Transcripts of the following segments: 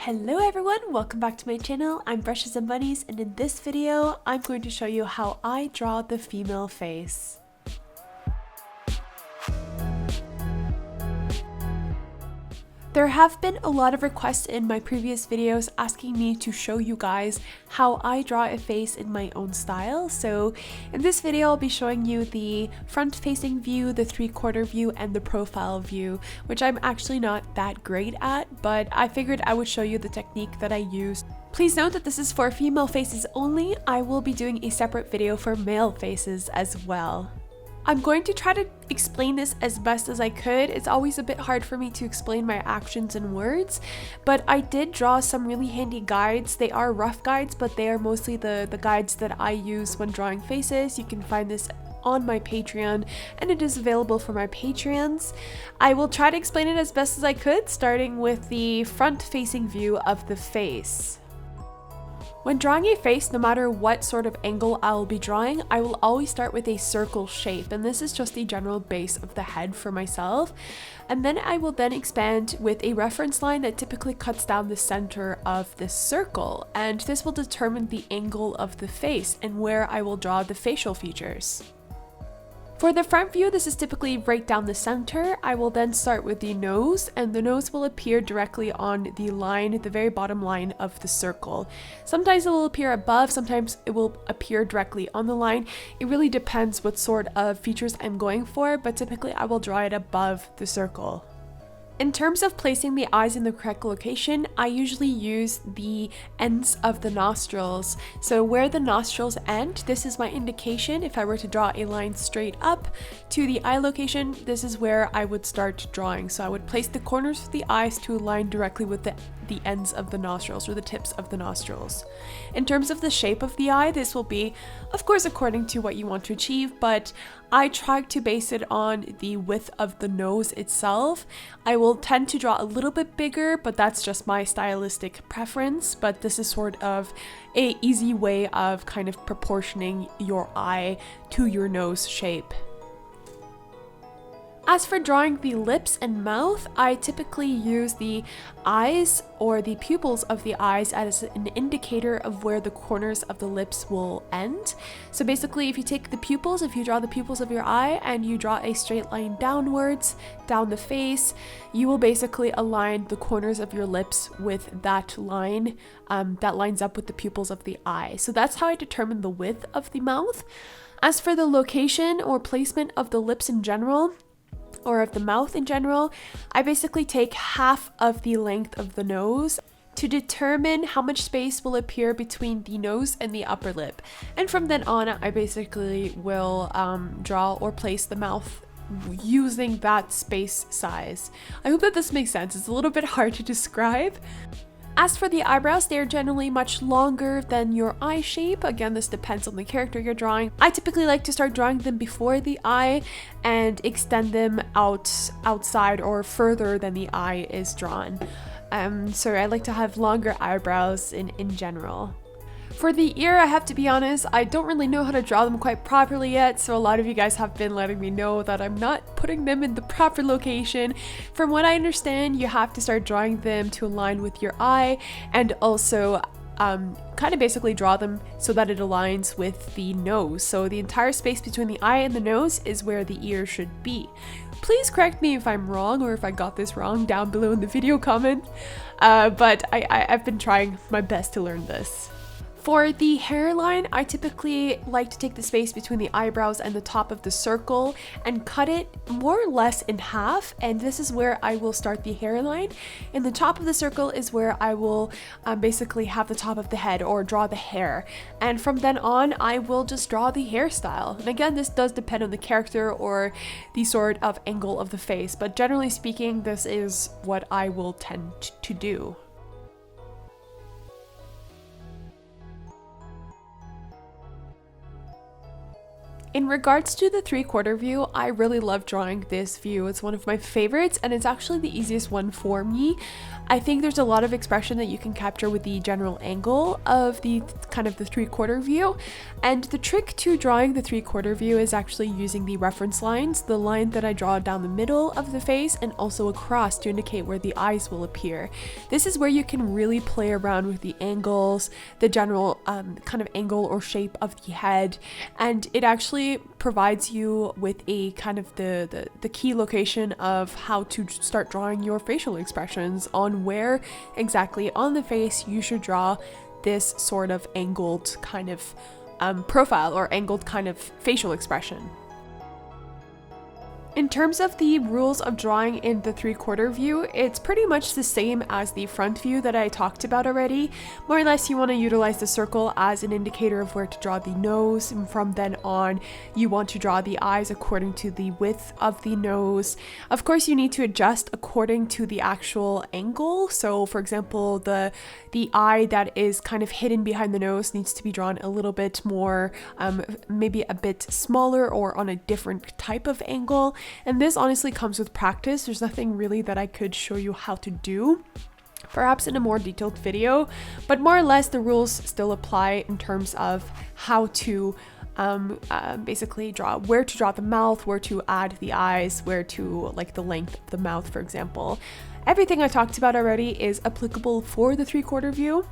Hello everyone, welcome back to my channel. I'm Brushes and Bunnies, and in this video I'm going to show you how I draw the female face. There have been a lot of requests in my previous videos asking me to show you guys how I draw a face in my own style. So in this video I'll be showing you the front facing view, the 3/4 view, and the profile view, which I'm actually not that great at, but I figured I would show you the technique that I use. Please note that this is for female faces only. I will be doing a separate video for male faces as well. I'm going to try to explain this as best as I could. It's always a bit hard for me to explain my actions in words, but I did draw some really handy guides. They are rough guides, but they are mostly the guides that I use when drawing faces. You can find this on my Patreon, and it is available for my Patreons. I will try to explain it as best as I could, starting with the front-facing view of the face. When drawing a face, no matter what sort of angle I'll be drawing, I will always start with a circle shape, and this is just the general base of the head for myself. And then I will then expand with a reference line that typically cuts down the center of this circle, and this will determine the angle of the face and where I will draw the facial features. For the front view, this is typically right down the center. I will then start with the nose, and the nose will appear directly on the line, the very bottom line of the circle. Sometimes it will appear above, sometimes it will appear directly on the line. It really depends what sort of features I'm going for, but typically I will draw it above the circle. In terms of placing the eyes in the correct location, I usually use the ends of the nostrils. So where the nostrils end, this is my indication. If I were to draw a line straight up to the eye location, this is where I would start drawing. So I would place the corners of the eyes to align directly with the ends of the nostrils, or the tips of the nostrils. In terms of the shape of the eye, this will be, of course, according to what you want to achieve, but I try to base it on the width of the nose itself. I will tend to draw a little bit bigger, but that's just my stylistic preference, but this is sort of an easy way of kind of proportioning your eye to your nose shape. As for drawing the lips and mouth, I typically use the eyes or the pupils of the eyes as an indicator of where the corners of the lips will end. So basically, if you take the pupils, if you draw the pupils of your eye and you draw a straight line downwards, down the face, you will basically align the corners of your lips with that line that lines up with the pupils of the eye. So that's how I determine the width of the mouth. As for the location or placement of the lips in general, or of the mouth in general, I basically take half of the length of the nose to determine how much space will appear between the nose and the upper lip. And from then on, I basically will draw or place the mouth using that space size. I hope that this makes sense. It's a little bit hard to describe. As for the eyebrows, they are generally much longer than your eye shape. Again, this depends on the character you're drawing. I typically like to start drawing them before the eye and extend them outside or further than the eye is drawn. So I like to have longer eyebrows in general. For the ear, I have to be honest, I don't really know how to draw them quite properly yet, so a lot of you guys have been letting me know that I'm not putting them in the proper location. From what I understand, you have to start drawing them to align with your eye, and also kind of basically draw them so that it aligns with the nose. So the entire space between the eye and the nose is where the ear should be. Please correct me if I'm wrong or if I got this wrong down below in the video comment, but I've been trying my best to learn this. For the hairline, I typically like to take the space between the eyebrows and the top of the circle and cut it more or less in half, and this is where I will start the hairline. And the top of the circle is where I will basically have the top of the head or draw the hair. And from then on, I will just draw the hairstyle. And again, this does depend on the character or the sort of angle of the face, but generally speaking, this is what I will tend to do. In regards to the 3/4 view, I really love drawing this view. It's one of my favorites and it's actually the easiest one for me. I think there's a lot of expression that you can capture with the general angle of the kind of the 3/4 view. And the trick to drawing the 3/4 view is actually using the reference lines, the line that I draw down the middle of the face and also across to indicate where the eyes will appear. This is where you can really play around with the angles, the general kind of angle or shape of the head, and it actually provides you with a kind of the key location of how to start drawing your facial expressions, on where exactly on the face you should draw this sort of angled kind of profile or angled kind of facial expression. In terms of the rules of drawing in the 3/4 view, it's pretty much the same as the front view that I talked about already. More or less, you want to utilize the circle as an indicator of where to draw the nose, and from then on, you want to draw the eyes according to the width of the nose. Of course, you need to adjust according to the actual angle. So, for example, the eye that is kind of hidden behind the nose needs to be drawn a little bit more, maybe a bit smaller or on a different type of angle. And this honestly comes with practice. There's nothing really that I could show you how to do, perhaps in a more detailed video, but more or less the rules still apply in terms of how to basically where to draw the mouth, where to add the eyes, where to like the length of the mouth, for example. Everything I talked about already is applicable for the 3/4 view.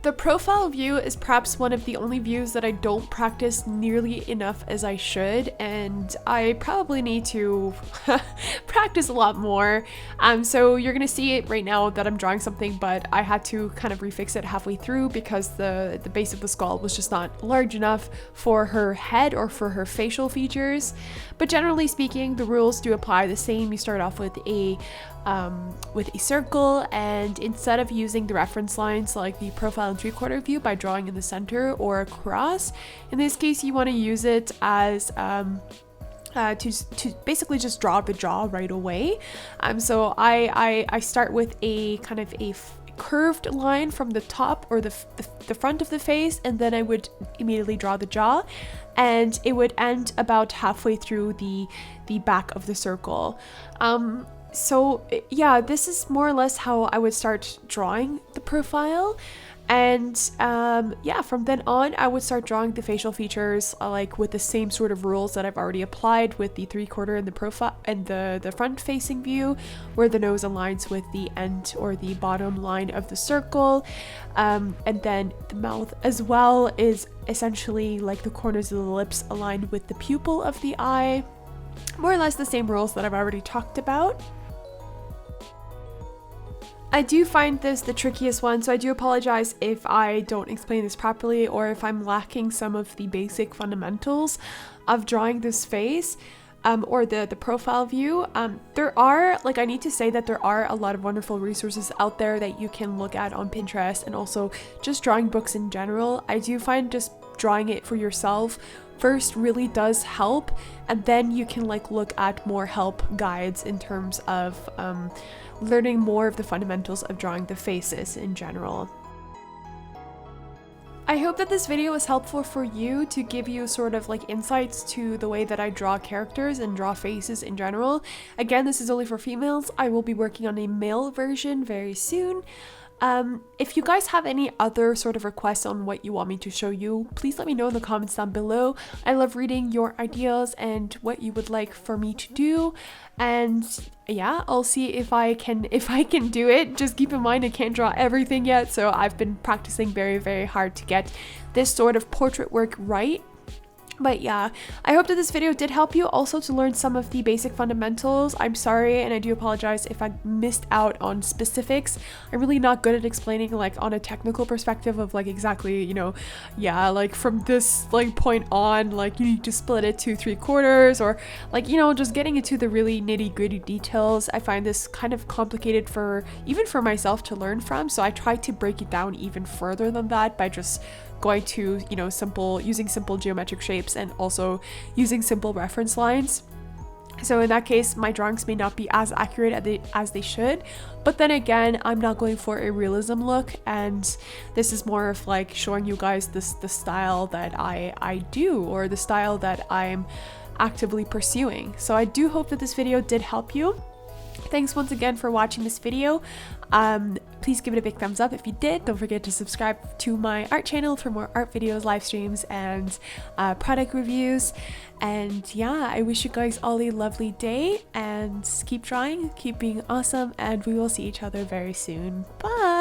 The profile view is perhaps one of the only views that I don't practice nearly enough as I should, and I probably need to practice a lot more. So you're gonna see it right now that I'm drawing something, but I had to kind of refix it halfway through because the base of the skull was just not large enough for her head or for her facial features. But generally speaking, the rules do apply the same. You start off with a circle, and instead of using the reference lines like the profile and 3/4 view by drawing in the center or across, in this case you want to use it as to basically just draw the jaw right away. So I start with a kind of a curved line from the top or the front of the face, and then I would immediately draw the jaw, and it would end about halfway through the back of the circle. So yeah, this is more or less how I would start drawing the profile. And yeah, from then on I would start drawing the facial features like with the same sort of rules that I've already applied with the 3/4 and the profile and the front facing view, where the nose aligns with the end or the bottom line of the circle, and then the mouth as well is essentially like the corners of the lips aligned with the pupil of the eye. More or less the same rules that I've already talked about. I do find this the trickiest one, so I do apologize if I don't explain this properly or if I'm lacking some of the basic fundamentals of drawing this face or the profile view. I need to say that there are a lot of wonderful resources out there that you can look at on Pinterest, and also just drawing books in general. I do find just drawing it for yourself first really does help, and then you can like look at more help guides in terms of learning more of the fundamentals of drawing the faces in general. I hope that this video was helpful for you to give you sort of like insights to the way that I draw characters and draw faces in general. Again, this is only for females. I will be working on a male version very soon. If you guys have any other sort of requests on what you want me to show you, please let me know in the comments down below. I love reading your ideas and what you would like for me to do. And yeah, I'll see if I can do it. Just keep in mind I can't draw everything yet, so I've been practicing very, very hard to get this sort of portrait work right. But yeah, I hope that this video did help you also to learn some of the basic fundamentals. I'm sorry, and I do apologize if I missed out on specifics. I'm really not good at explaining like on a technical perspective of like exactly, you know, yeah, like from this like point on, like you need to split it to 3/4, or like, you know, just getting into the really nitty-gritty details. I find this kind of complicated even for myself to learn from, so I try to break it down even further than that by just going to, you know, using simple geometric shapes and also using simple reference lines. So in that case, my drawings may not be as accurate as they should. But then again, I'm not going for a realism look, and this is more of like showing you guys the style that I do, or the style that I'm actively pursuing. So I do hope that this video did help you. Thanks once again for watching this video. Please give it a big thumbs up if you did. Don't forget to subscribe to my art channel for more art videos, live streams, and product reviews. And yeah, I wish you guys all a lovely day, and keep drawing, keep being awesome, and we will see each other very soon. Bye!